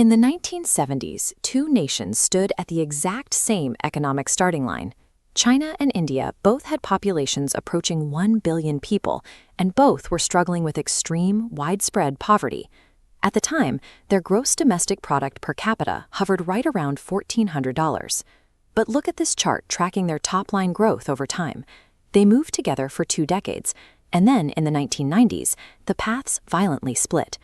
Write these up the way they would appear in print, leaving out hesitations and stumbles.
In the 1970s, two nations stood at the exact same economic starting line. China and India both had populations approaching 1 billion people, and both were struggling with extreme, widespread poverty. At the time, their gross domestic product per capita hovered right around $1,400. But look at this chart tracking their top-line growth over time. They moved together for 2 decades, and then in the 1990s, the paths violently split.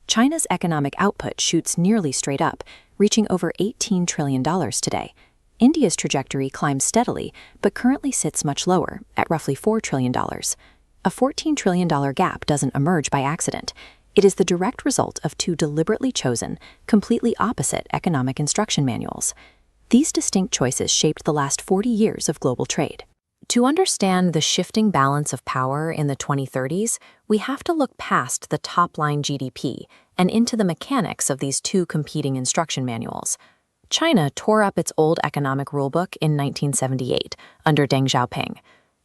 China's economic output shoots nearly straight up, reaching over $18 trillion today. India's trajectory climbs steadily, but currently sits much lower, at roughly $4 trillion. A $14 trillion gap doesn't emerge by accident. It is the direct result of two deliberately chosen, completely opposite economic instruction manuals. These distinct choices shaped the last 40 years of global trade. To understand the shifting balance of power in the 2030s, we have to look past the top-line GDP and into the mechanics of these two competing instruction manuals. China tore up its old economic rulebook in 1978 under Deng Xiaoping.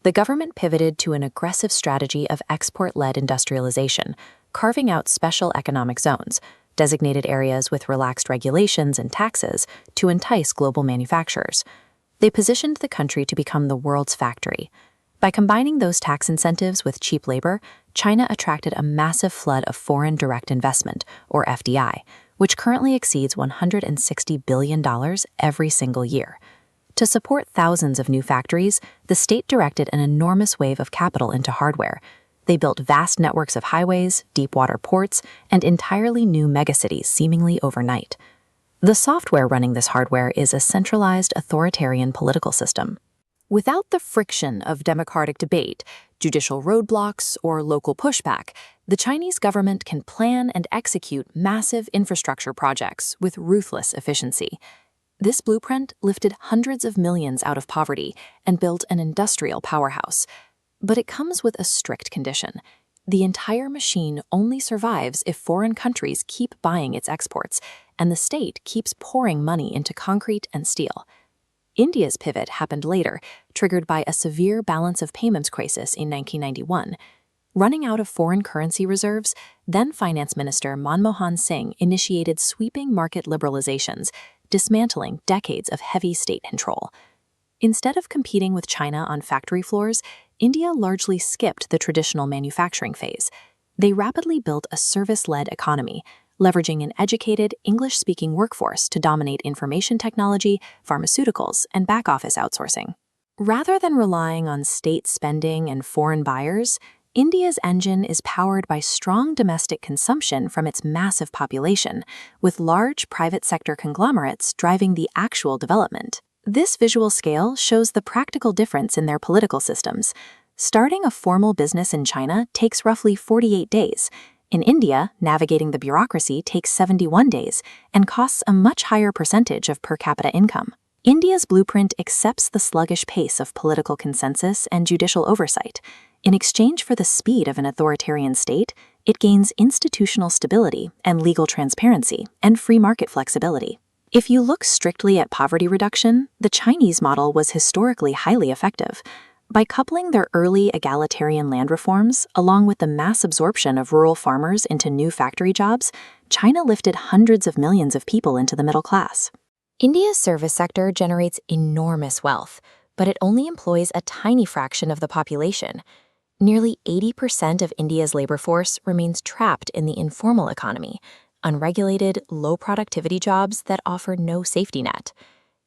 The government pivoted to an aggressive strategy of export-led industrialization, carving out special economic zones, designated areas with relaxed regulations and taxes to entice global manufacturers. They positioned the country to become the world's factory. By combining those tax incentives with cheap labor, China attracted a massive flood of foreign direct investment, or FDI, which currently exceeds $160 billion every single year. To support thousands of new factories, the state directed an enormous wave of capital into hardware. They built vast networks of highways, deep-water ports, and entirely new megacities seemingly overnight. The software running this hardware is a centralized authoritarian political system. Without the friction of democratic debate, judicial roadblocks, or local pushback, the Chinese government can plan and execute massive infrastructure projects with ruthless efficiency. This blueprint lifted hundreds of millions out of poverty and built an industrial powerhouse. But it comes with a strict condition. The entire machine only survives if foreign countries keep buying its exports, and the state keeps pouring money into concrete and steel. India's pivot happened later, triggered by a severe balance of payments crisis in 1991. Running out of foreign currency reserves, then Finance Minister Manmohan Singh initiated sweeping market liberalizations, dismantling decades of heavy state control. Instead of competing with China on factory floors, India largely skipped the traditional manufacturing phase. They rapidly built a service-led economy, leveraging an educated, English-speaking workforce to dominate information technology, pharmaceuticals, and back-office outsourcing. Rather than relying on state spending and foreign buyers, India's engine is powered by strong domestic consumption from its massive population, with large private sector conglomerates driving the actual development. This visual scale shows the practical difference in their political systems. Starting a formal business in China takes roughly 48 days. In India, navigating the bureaucracy takes 71 days and costs a much higher percentage of per capita income. India's blueprint accepts the sluggish pace of political consensus and judicial oversight. In exchange for the speed of an authoritarian state, it gains institutional stability and legal transparency and free market flexibility. If you look strictly at poverty reduction, the Chinese model was historically highly effective. By coupling their early egalitarian land reforms, along with the mass absorption of rural farmers into new factory jobs, China lifted hundreds of millions of people into the middle class. India's service sector generates enormous wealth, but it only employs a tiny fraction of the population. Nearly 80% of India's labor force remains trapped in the informal economy, unregulated, low-productivity jobs that offer no safety net.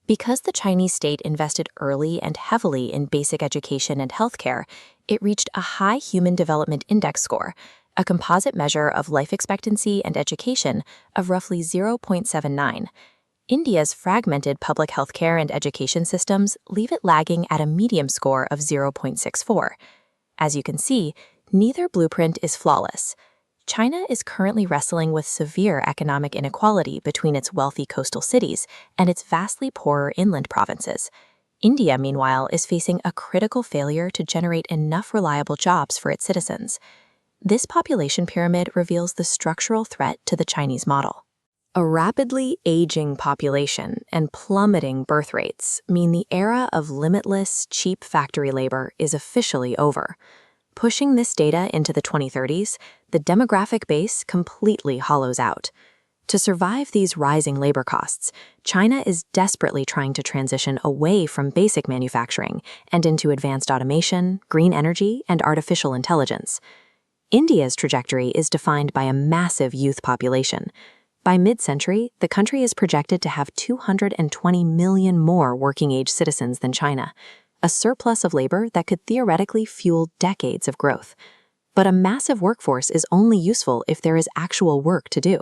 Because the Chinese state invested early and heavily in basic education and healthcare, it reached a high Human Development Index score, a composite measure of life expectancy and education of roughly 0.79. India's fragmented public healthcare and education systems leave it lagging at a medium score of 0.64. As you can see, neither blueprint is flawless. China is currently wrestling with severe economic inequality between its wealthy coastal cities and its vastly poorer inland provinces. India, meanwhile, is facing a critical failure to generate enough reliable jobs for its citizens. This population pyramid reveals the structural threat to the Chinese model. A rapidly aging population and plummeting birth rates mean the era of limitless, cheap factory labor is officially over. Pushing this data into the 2030s, the demographic base completely hollows out. To survive these rising labor costs, China is desperately trying to transition away from basic manufacturing and into advanced automation, green energy, and artificial intelligence. India's trajectory is defined by a massive youth population. By mid-century, the country is projected to have 220 million more working-age citizens than China, a surplus of labor that could theoretically fuel decades of growth. But a massive workforce is only useful if there is actual work to do.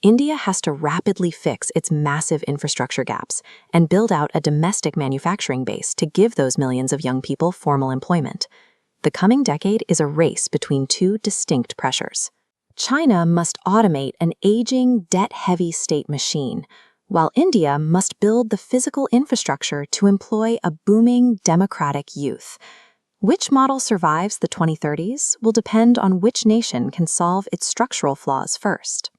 India has to rapidly fix its massive infrastructure gaps and build out a domestic manufacturing base to give those millions of young people formal employment. The coming decade is a race between two distinct pressures. China must automate an aging, debt-heavy state machine, while India must build the physical infrastructure to employ a booming democratic youth. Which model survives the 2030s will depend on which nation can solve its structural flaws first.